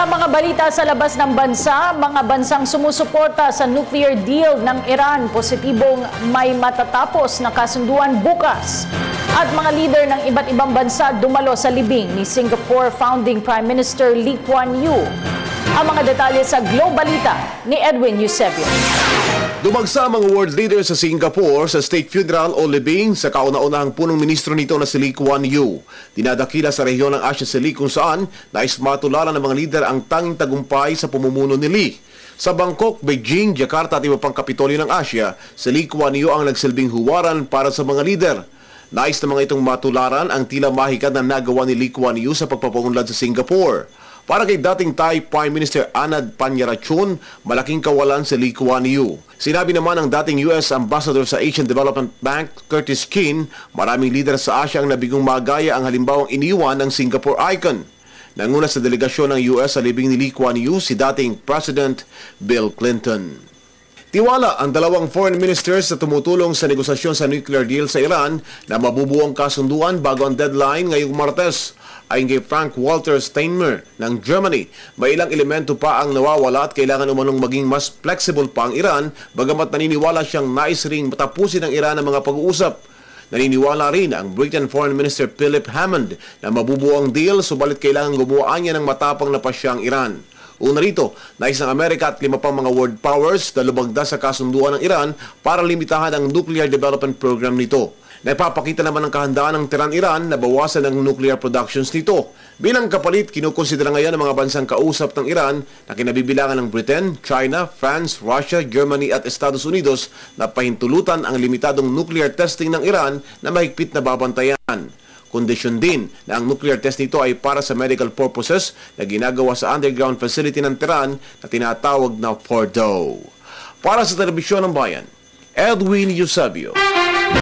Sa mga balita sa labas ng bansa, mga bansang sumusuporta sa nuclear deal ng Iran, positibong may matatapos na kasunduan bukas. At mga leader ng iba't ibang bansa dumalo sa libing ni Singapore founding Prime Minister Lee Kuan Yew. Ang mga detalye sa Globalita ni Edwin Eusebio. Dumagsa ang mga world leaders sa Singapore sa State Funeral o libing sa kauna-unahang punong ministro nito na si Lee Kuan Yew. Dinadakila sa rehiyon ng Asia si Lee kung saan nais matularan ng mga leader ang tanging tagumpay sa pamumuno ni Lee. Sa Bangkok, Beijing, Jakarta at iba pang kapitolyo ng Asia, si Lee Kuan Yew ang nagsilbing huwaran para sa mga leader. Nais na mga itong matularan ang tila mahikad na nagawa ni Lee Kuan Yew sa pagpapaunlad sa Singapore. Para kay dating Thai Prime Minister Anand Panjarachun, malaking kawalan si Lee Kuan Yew. Sinabi naman ng dating US Ambassador sa Asian Development Bank, Curtis Keane, maraming leader sa Asia ang nabigong magaya ang halimbawang iniwan ng Singapore icon. Nanguna sa delegasyon ng US sa libing ni Lee Kuan Yew si dating President Bill Clinton. Tiwala ang dalawang foreign ministers na tumutulong sa negosasyon sa nuclear deal sa Iran na mabubuong kasunduan bago ang deadline ngayong Martes. Ayon kay Frank-Walter Steinmeier ng Germany, may ilang elemento pa ang nawawala at kailangan umanong maging mas flexible pa ang Iran, bagamat naniniwala siyang nais ring matapusin ng Iran ang mga pag-uusap. Naniniwala rin ang Britain Foreign Minister Philip Hammond na mabubuo ang deal, subalit kailangan gumawa niya ng matapang na pasya ang Iran. Una rito, nais ng Amerika at 5 pang mga world powers na lumagda sa kasunduan ng Iran para limitahan ang nuclear development program nito. Napapakita naman ang kahandaan ng Tehran-Iran na bawasan ang nuclear productions nito. Bilang kapalit, kinukonsidera ngayon ng mga bansang kausap ng Iran na kinabibilangan ng Britain, China, France, Russia, Germany at Estados Unidos na pahintulutan ang limitadong nuclear testing ng Iran na mahigpit na babantayan. Kondisyon din na ang nuclear test nito ay para sa medical purposes na ginagawa sa underground facility ng Tehran na tinatawag na Fordow. Para sa Telebisyon ng Bayan, Edwin Eusebio.